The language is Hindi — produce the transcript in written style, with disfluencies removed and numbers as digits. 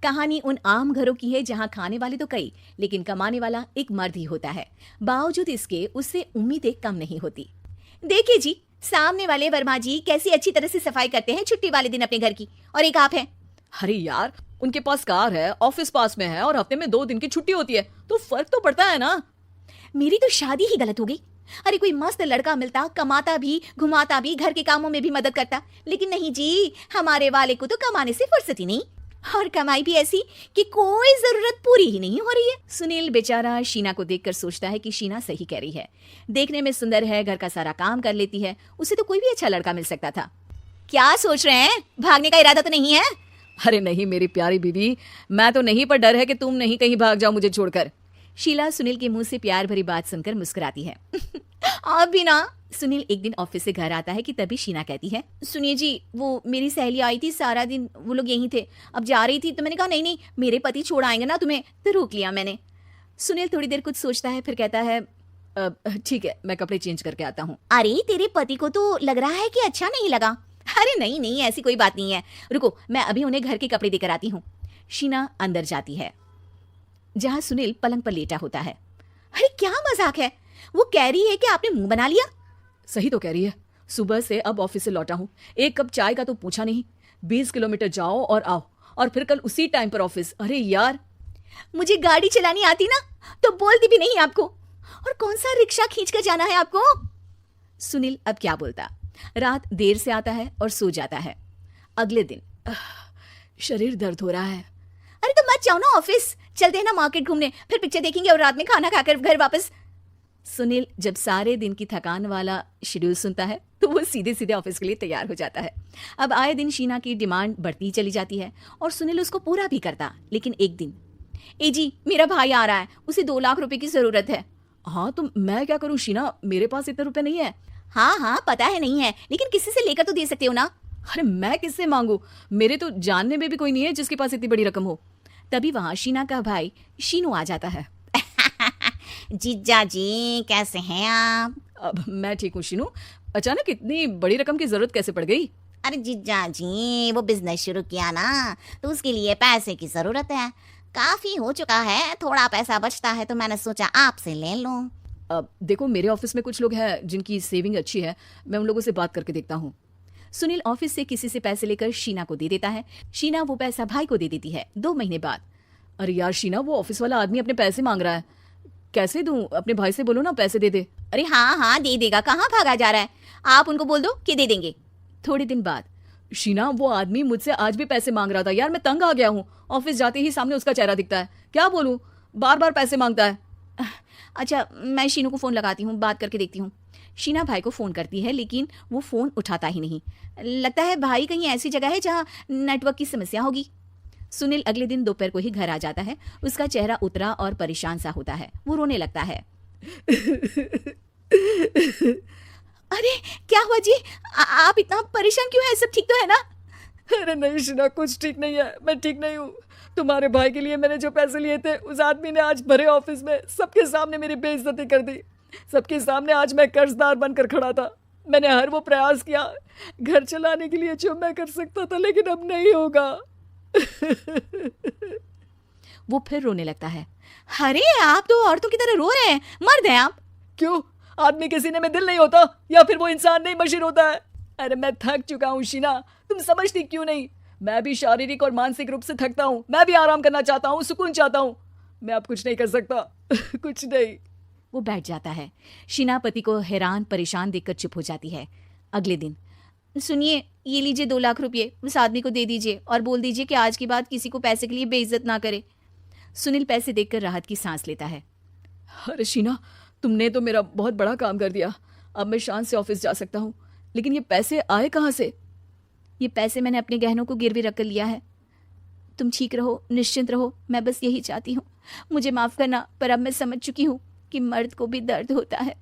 कहानी उन आम घरों की है जहां खाने वाले तो कई, लेकिन कमाने वाला एक मर्द ही होता है। बावजूद इसके उससे उम्मीदें कम नहीं होती। देखिए जी, सामने वाले वर्मा जी कैसी अच्छी तरह से सफाई करते हैं छुट्टी वाले दिन अपने घर की, और एक आप हैं। अरे यार, उनके पास कार है, ऑफिस पास में है और हफ्ते में 2 दिन की छुट्टी होती है, तो फर्क तो पड़ता है ना। मेरी तो शादी ही गलत हो गई। अरे कोई मस्त लड़का मिलता, कमाता भी, घुमाता भी, घर के कामों में भी मदद करता, लेकिन नहीं जी, हमारे वाले को तो कमाने से फुर्सत ही नहीं, और कमाई भी ऐसी कि कोई जरूरत पूरी ही नहीं हो रही है। सुनील बेचारा शीना को देखकर सोचता है कि शीना सही कह रही है। देखने में सुंदर है, घर का सारा काम कर लेती है, उसे तो कोई भी अच्छा लड़का मिल सकता था। क्या सोच रहे हैं? भागने का इरादा तो नहीं है? अरे नहीं मेरी प्यारी बीवी, मैं तो नहीं, पर डर है कि तुम नहीं कहीं भाग जाओ मुझे छोड़कर। शीला सुनील के मुंह से प्यार भरी बात सुनकर मुस्कुराती है। आप भी ना। सुनील एक दिन ऑफिस से घर आता है कि तभी शीना कहती है, सुनिए जी, वो मेरी सहेली आई थी, सारा दिन वो लोग यहीं थे, अब जा रही थी तो मैंने कहा नहीं नहीं, मेरे पति छोड़ आएंगे ना तुम्हें, तो रोक लिया मैंने। सुनील थोड़ी देर कुछ सोचता है, फिर कहता है, ठीक है, मैं कपड़े चेंज करके आता हूँ। अरे तेरे पति को तो लग रहा है कि अच्छा नहीं लगा। अरे नहीं नहीं, ऐसी कोई बात नहीं है, रुको मैं अभी उन्हें घर के कपड़े देकर आती हूँ। शीना अंदर जाती है जहां सुनील पलंग पर लेटा होता है। अरे क्या मजाक है, वो कह रही है कि आपने मुंह बना लिया। सही तो कह रही है, सुबह से अब ऑफिस से लौटा हूँ, एक कप चाय का तो पूछा नहीं। 20 किलोमीटर जाओ और आओ, और फिर कल उसी टाइम पर ऑफिस। अरे यार, मुझे गाड़ी चलानी आती ना तो बोलती भी नहीं आपको, और कौन सा रिक्शा खींच कर जाना है आपको। सुनील अब क्या बोलता। रात देर से आता है और सो जाता है। अगले दिन शरीर दर्द हो रहा है। अरे तो मत जाओ ना ऑफिस, चलते हैं ना मार्केट घूमने, फिर पिक्चर देखेंगे और रात में खाना खाकर घर वापस। सुनील जब सारे दिन की थकान वाला शेड्यूल सुनता है तो वो सीधे सीधे ऑफिस के लिए तैयार हो जाता है। अब आए दिन शीना की डिमांड बढ़ती चली जाती है और सुनील उसको पूरा भी करता। लेकिन एक दिन, ए जी मेरा भाई आ रहा है, उसे 2 लाख रुपए की जरूरत है। हाँ तो मैं क्या करूँ शीना, मेरे पास इतने रुपए नहीं है। हाँ हाँ पता है नहीं है, लेकिन किसी से लेकर तो दे सकते हो ना। अरे मैं किससे मांगू, मेरे तो जानने में भी कोई नहीं है जिसके पास इतनी बड़ी रकम हो। तभी वहां शीना का भाई शीनू आ जाता है। जीजा जी कैसे हैं आप? अब मैं ठीक हूँ शीनू, अचानक इतनी बड़ी रकम की जरूरत कैसे पड़ गई? अरे जीजा जी, वो बिजनेस शुरू किया ना, तो उसके लिए पैसे की जरूरत है। काफी हो चुका है, थोड़ा पैसा बचता है तो मैंने सोचा आपसे ले लूं। अब देखो, मेरे ऑफिस में कुछ लोग हैं जिनकी सेविंग अच्छी है, मैं उन लोगों से बात करके देखता हूँ। सुनील ऑफिस से किसी से पैसे लेकर शीना को दे देता है। शीना वो पैसा भाई को दे देती है। 2 महीने बाद, अरे यार शीना, वो ऑफिस वाला आदमी अपने पैसे मांग रहा है, कैसे दूं? अपने भाई से बोलो ना पैसे दे दे। अरे हाँ हाँ दे देगा, कहाँ भागा जा रहा है, आप उनको बोल दो कि दे देंगे। थोड़े दिन बाद, शीना, वो आदमी मुझसे आज भी पैसे मांग रहा था यार, मैं तंग आ गया हूँ। ऑफिस जाते ही सामने उसका चेहरा दिखता है, क्या बोलूं, बार बार पैसे मांगता है। अच्छा मैं शीनू को फोन लगाती हूँ, बात करके देखती हूँ। शीना भाई को फोन करती है लेकिन वो फोन उठाता ही नहीं। लगता है भाई कहीं ऐसी जगह है जहाँ नेटवर्क की समस्या होगी। सुनील अगले दिन दोपहर को ही घर आ जाता है। उसका चेहरा उतरा और परेशान सा होता है। वो रोने लगता है। अरे क्या हुआ जी, आप इतना परेशान क्यों हैं? सब ठीक तो है ना? अरे नहीं शीना, कुछ ठीक नहीं है, मैं ठीक नहीं हूँ। तुम्हारे भाई के लिए मैंने जो पैसे लिए थे, उस आदमी ने आज भरे ऑफिस में सबके सामने मेरी बेइज्जती कर दी। सबके सामने आज मैं कर्जदार बनकर खड़ा था। मैंने हर वो प्रयास किया घर चलाने के लिए जो मैं कर सकता था, लेकिन अब नहीं होगा। वो फिर रोने लगता है। अरे आप तो औरतों की तरह रो रहे हैं, मर्द हैं आप। क्यों, आदमी के सीने में दिल नहीं होता, या फिर वो इंसान नहीं मशीन होता है? अरे मैं थक चुका हूँ शीना, तुम समझती क्यों नहीं? मैं भी शारीरिक और मानसिक रूप से थकता हूँ, मैं भी आराम करना चाहता हूँ, सुकून चाहता हूँ। मैं अब कुछ नहीं कर सकता। कुछ नहीं। वो बैठ जाता है। शीना पति को हैरान परेशान देखकर चुप हो जाती है। अगले दिन, सुनिए ये लीजिए 2 लाख रुपये, उस आदमी को दे दीजिए और बोल दीजिए कि आज के बाद किसी को पैसे के लिए बेइज्जत ना करे। सुनील पैसे देखकर राहत की सांस लेता है। अरे शीना, तुमने तो मेरा बहुत बड़ा काम कर दिया, अब मैं शान से ऑफिस जा सकता हूँ। लेकिन ये पैसे आए कहाँ से? ये पैसे मैंने अपने गहनों को गिरवी रख कर लिया है। तुम ठीक रहो, निश्चिंत रहो, मैं बस यही चाहती हूँ। मुझे माफ करना, पर अब मैं समझ चुकी हूँ कि मर्द को भी दर्द होता है।